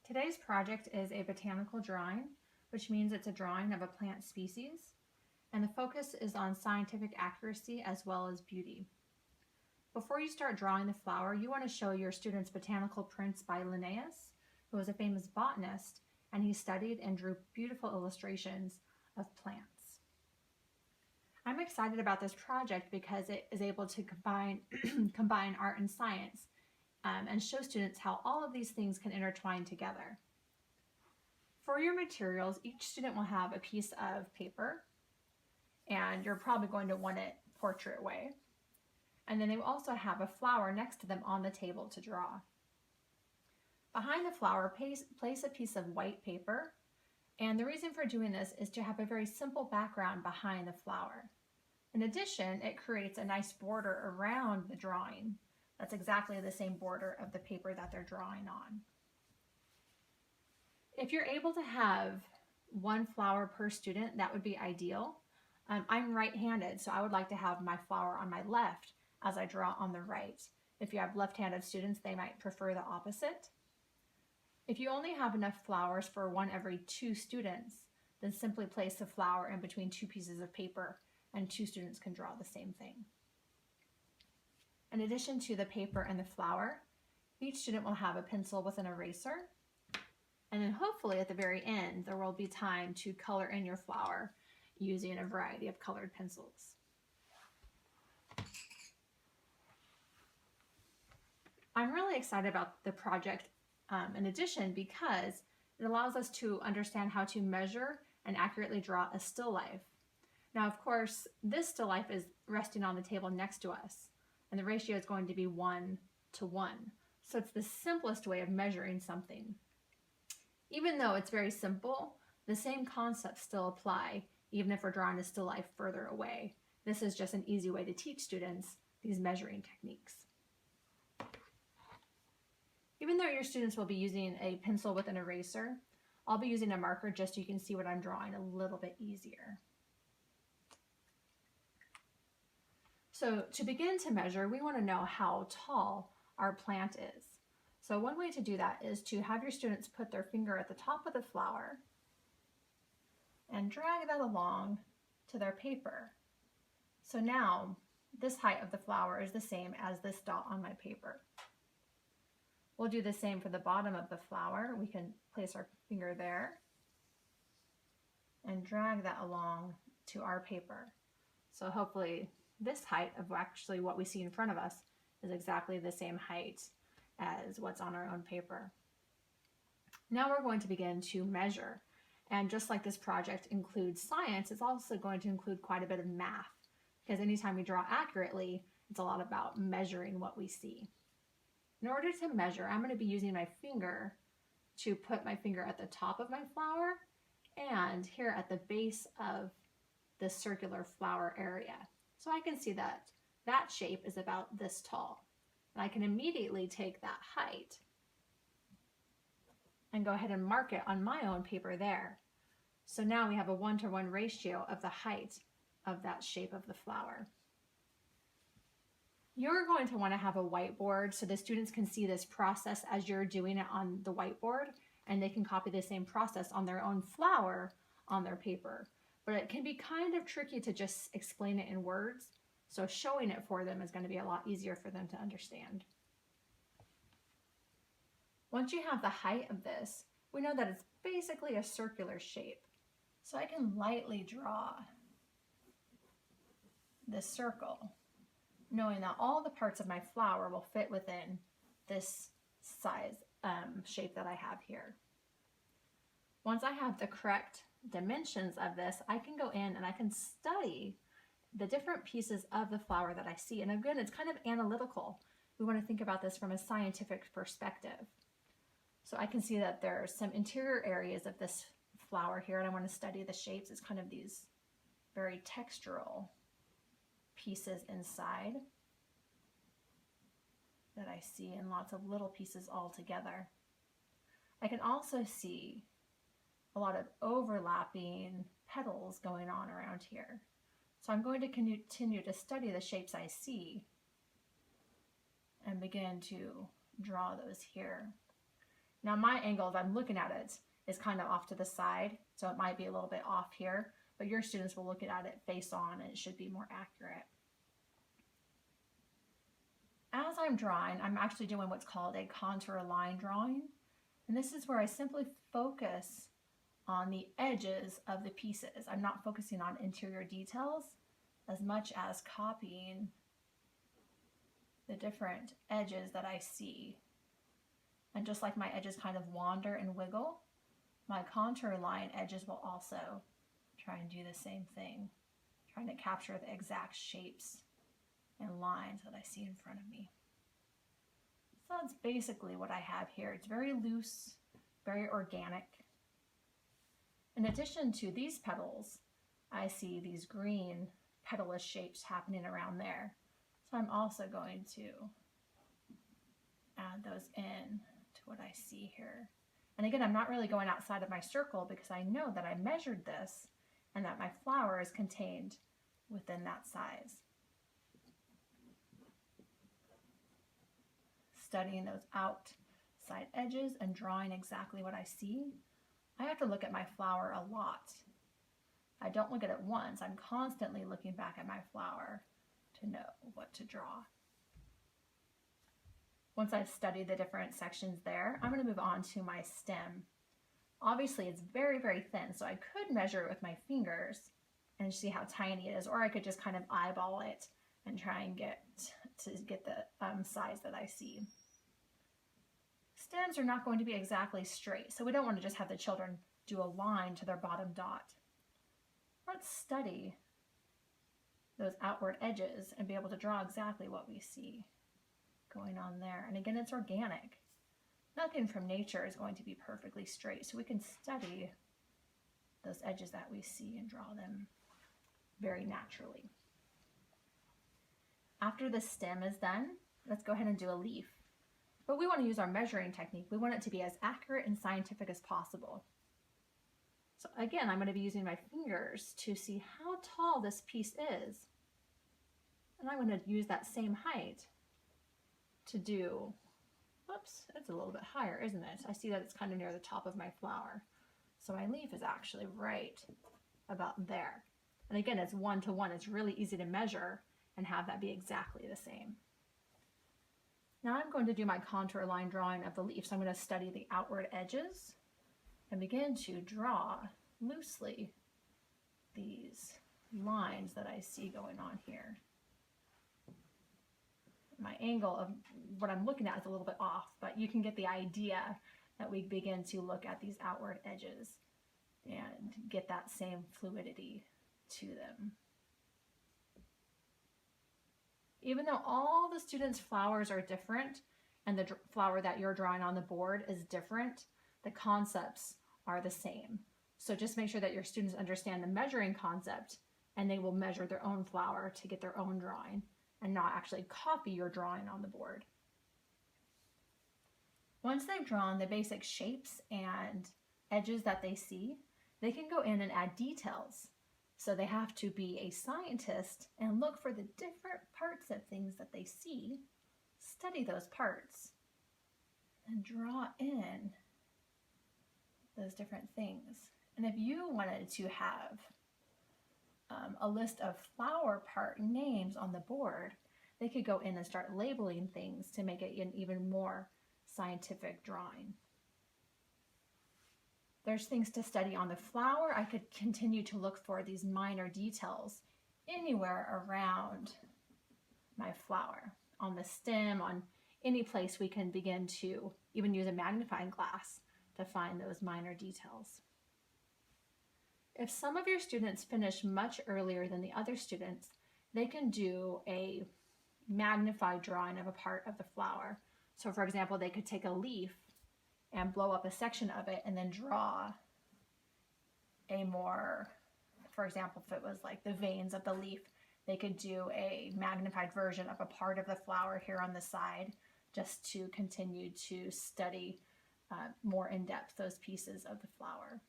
Today's project is a botanical drawing, which means it's a drawing of a plant species, and the focus is on scientific accuracy as well as beauty. Before you start drawing the flower, you want to show your students botanical prints by Linnaeus, who was a famous botanist, and he studied and drew beautiful illustrations of plants. I'm excited about this project because it is able to combine art and science and show students how all of these things can intertwine together. For your materials, each student will have a piece of paper, and you're probably going to want it portrait way. And then they will also have a flower next to them on the table to draw. Behind the flower, place a piece of white paper, and the reason for doing this is to have a very simple background behind the flower. In addition, it creates a nice border around the drawing. That's exactly the same border of the paper that they're drawing on. If you're able to have one flower per student, that would be ideal. I'm right-handed, so I would like to have my flower on my left as I draw on the right. If you have left-handed students, they might prefer the opposite. If you only have enough flowers for one every 2 students, then simply place the flower in between 2 pieces of paper and 2 students can draw the same thing. In addition to the paper and the flower, each student will have a pencil with an eraser, and then hopefully at the very end there will be time to color in your flower using a variety of colored pencils. I'm really excited about the project in addition because it allows us to understand how to measure and accurately draw a still life. Now, of course, this still life is resting on the table next to us, and the ratio is going to be 1 to 1. So it's the simplest way of measuring something. Even though it's very simple, the same concepts still apply, even if we're drawing a still life further away. This is just an easy way to teach students these measuring techniques. Even though your students will be using a pencil with an eraser, I'll be using a marker just so you can see what I'm drawing a little bit easier. So to begin to measure, we want to know how tall our plant is. So one way to do that is to have your students put their finger at the top of the flower and drag that along to their paper. So now this height of the flower is the same as this dot on my paper. We'll do the same for the bottom of the flower. We can place our finger there and drag that along to our paper. So hopefully this height of actually what we see in front of us is exactly the same height as what's on our own paper. Now we're going to begin to measure. And just like this project includes science, it's also going to include quite a bit of math, because anytime we draw accurately, it's a lot about measuring what we see. In order to measure, I'm going to be using my finger to put my finger at the top of my flower and here at the base of the circular flower area. So I can see that that shape is about this tall. And I can immediately take that height and go ahead and mark it on my own paper there. So now we have a 1-to-1 ratio of the height of that shape of the flower. You're going to want to have a whiteboard so the students can see this process as you're doing it on the whiteboard, and they can copy the same process on their own flower on their paper. But it can be kind of tricky to just explain it in words, so showing it for them is going to be a lot easier for them to understand. Once you have the height of this, we know that it's basically a circular shape. So I can lightly draw this circle, knowing that all the parts of my flower will fit within this size shape that I have here. Once I have the correct dimensions of this, I can go in and I can study the different pieces of the flower that I see. And again, it's kind of analytical. We want to think about this from a scientific perspective. So I can see that there are some interior areas of this flower here, and I want to study the shapes. It's kind of these very textural pieces inside that I see, and lots of little pieces all together. I can also see a lot of overlapping petals going on around here. So I'm going to continue to study the shapes I see and begin to draw those here. Now my angle, if I'm looking at it, is kind of off to the side, so it might be a little bit off here, but your students will look at it face on and it should be more accurate. As I'm drawing, I'm actually doing what's called a contour line drawing, and this is where I simply focus on the edges of the pieces. I'm not focusing on interior details as much as copying the different edges that I see. And just like my edges kind of wander and wiggle, my contour line edges will also try and do the same thing, trying to capture the exact shapes and lines that I see in front of me. So that's basically what I have here. It's very loose, very organic. In addition to these petals, I see these green petalless shapes happening around there. So I'm also going to add those in to what I see here. And again, I'm not really going outside of my circle because I know that I measured this and that my flower is contained within that size. Studying those outside edges and drawing exactly what I see, I have to look at my flower a lot. I don't look at it once. I'm constantly looking back at my flower to know what to draw. Once I've studied the different sections there, I'm going to move on to my stem. Obviously, it's very, very thin, so I could measure it with my fingers and see how tiny it is, or I could just kind of eyeball it and try and get the size that I see. Stems are not going to be exactly straight, so we don't want to just have the children do a line to their bottom dot. Let's study those outward edges and be able to draw exactly what we see going on there. And again, it's organic. Nothing from nature is going to be perfectly straight, so we can study those edges that we see and draw them very naturally. After the stem is done, let's go ahead and do a leaf. But we want to use our measuring technique. We want it to be as accurate and scientific as possible. So again, I'm going to be using my fingers to see how tall this piece is. And I'm going to use that same height to do, whoops, it's a little bit higher, isn't it? I see that it's kind of near the top of my flower. So my leaf is actually right about there. And again, it's 1 to 1. It's really easy to measure and have that be exactly the same. Now I'm going to do my contour line drawing of the leaf. So I'm going to study the outward edges and begin to draw loosely these lines that I see going on here. My angle of what I'm looking at is a little bit off, but you can get the idea that we begin to look at these outward edges and get that same fluidity to them. Even though all the students' flowers are different and the flower that you're drawing on the board is different, the concepts are the same. So just make sure that your students understand the measuring concept and they will measure their own flower to get their own drawing and not actually copy your drawing on the board. Once they've drawn the basic shapes and edges that they see, they can go in and add details. So they have to be a scientist and look for the different parts of things that they see, study those parts, and draw in those different things. And if you wanted to have a list of flower part names on the board, they could go in and start labeling things to make it an even more scientific drawing. There's things to study on the flower. I could continue to look for these minor details anywhere around my flower, on the stem, on any place we can begin to even use a magnifying glass to find those minor details. If some of your students finish much earlier than the other students, they can do a magnified drawing of a part of the flower. So for example, they could take a leaf and blow up a section of it and then draw a more, for example, if it was like the veins of the leaf, they could do a magnified version of a part of the flower here on the side just to continue to study more in depth those pieces of the flower.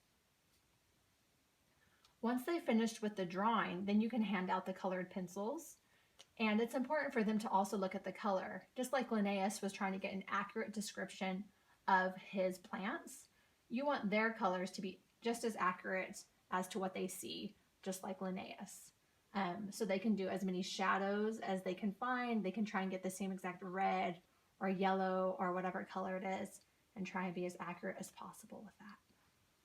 Once they've finished with the drawing, then you can hand out the colored pencils. And it's important for them to also look at the color. Just like Linnaeus was trying to get an accurate description of his plants, you want their colors to be just as accurate as to what they see, just like Linnaeus. So they can do as many shadows as they can find. They can try and get the same exact red or yellow or whatever color it is and try and be as accurate as possible with that.